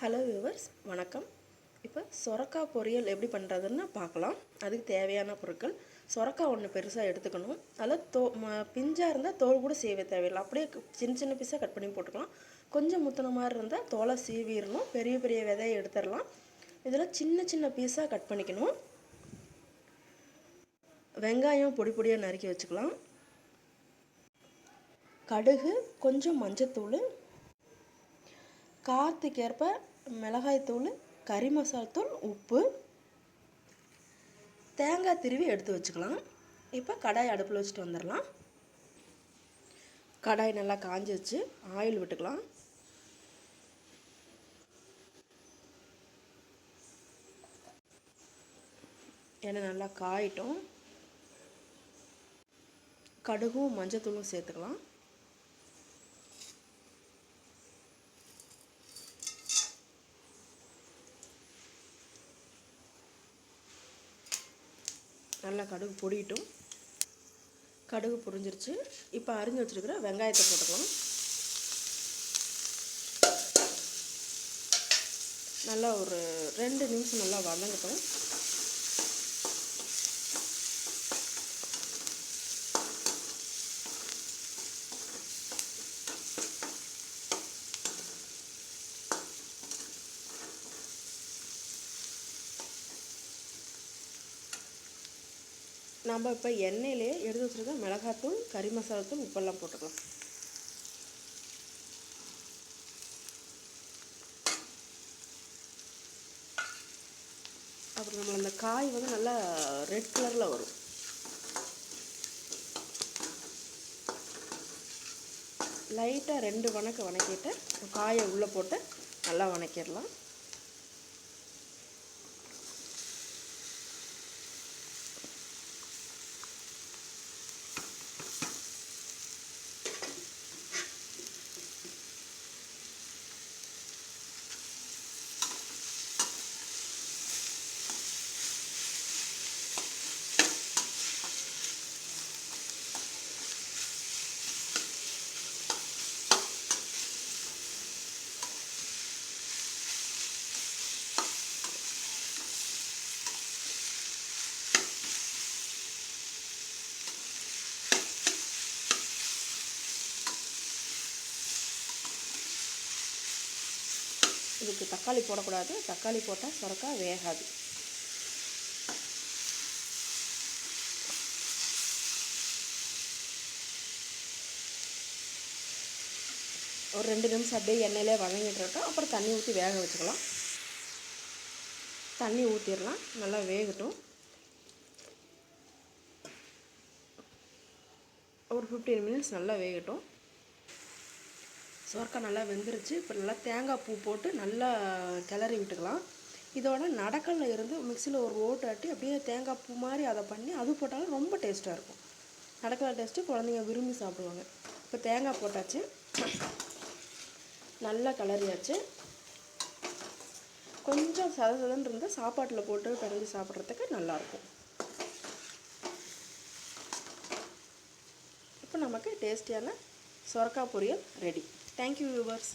Hello viewers, வணக்கம். இப்போ சொரக்காய் பொரியல் எப்படி பண்ணுறதுன்னு பார்க்கலாம். அதுக்கு தேவையான பொருட்கள்: சொரக்காய் ஒன்று பெருசாக எடுத்துக்கணும். அதில் பிஞ்சாக இருந்தால் தோல் கூட சீவ தேவையில்லை, அப்படியே சின்ன சின்ன பீஸாக கட் பண்ணி போட்டுக்கலாம். கொஞ்சம் முத்தின மாதிரி இருந்தால் தோலை சீவிடணும். பெரிய பெரிய விதையை எடுத்துடலாம். இதில் சின்ன சின்ன பீஸாக கட் பண்ணிக்கணும். வெங்காயம் பொடி பொடியாக நறுக்கி வச்சுக்கலாம். கடுகு, கொஞ்சம் மஞ்சத்தூள், காரத்துக்கேற்ப மிளகாய்த்தூள், கறி மசாலா தூள், உப்பு, தேங்காய் திருவி எடுத்து வச்சுக்கலாம். இப்போ கடாய் அடுப்பில் வச்சுட்டு வந்துடலாம். கடாய் நல்லா காஞ்சி வச்சு ஆயில் விட்டுக்கலாம். எண்ணெய் நல்லா காயிட்டும். கடுகும் மஞ்சத்தூளும் சேர்த்துக்கலாம். நல்லா கடுகு பொடிட்டும். கடுகு பொரிஞ்சிருச்சு. இப்போ அரிஞ்சு வச்சுருக்கிற வெங்காயத்தை போட்டுக்கலாம். நல்லா ஒரு 2 நிமிஷம் நல்லா வதங்கட்டும். நம்ம இப்போ எண்ணெயிலே எடுத்து வச்சுருக்க மிளகாத்தூள், கறி மசாலாத்தூள், உப்பெல்லாம் போட்டுக்கலாம். அப்புறம் நம்ம அந்த காய் வந்து நல்லா ரெட் கலரில் வரும். லைட்டாக 2 வணக்கிட்டு காயை உள்ளே போட்டு நல்லா வணக்கிடலாம். இதுக்கு தக்காளி போடக்கூடாது. தக்காளி போட்டால் சொரக்காய் வேகாது. ஒரு 2 நிமிஷம் அப்படியே எண்ணெயிலே வதங்கிட்டு இருக்கோம். அப்புறம் தண்ணி ஊற்றி வேக வச்சுக்கலாம். தண்ணி ஊற்றிடலாம். நல்லா வேகட்டும். ஒரு 15 மினிட்ஸ் நல்லா வேகட்டும். சொரக்காய் நல்லா வெந்துருச்சு. இப்போ நல்லா தேங்காய் பூ போட்டு நல்லா கிளறி விட்டுக்கலாம். இதோட நடக்கல்ல இருந்து மிக்சியில் ஒரு ஓட்டு ஆட்டி அப்படியே தேங்காய் பூ மாதிரி அதை பண்ணி அது போட்டாலும் ரொம்ப டேஸ்ட்டாக இருக்கும். நடக்கலை டேஸ்ட்டு குழந்தைங்க விரும்பி சாப்பிடுவாங்க. இப்போ தேங்காய் போட்டாச்சு, நல்லா கிளறியாச்சு. கொஞ்சம் சதன்னு இருந்தால் சாப்பாட்டில் போட்டு பிறந்து சாப்பிட்றதுக்கு நல்லாயிருக்கும். இப்போ நமக்கு டேஸ்டியான சொரக்காய் பொரியல் ரெடி. Thank you viewers.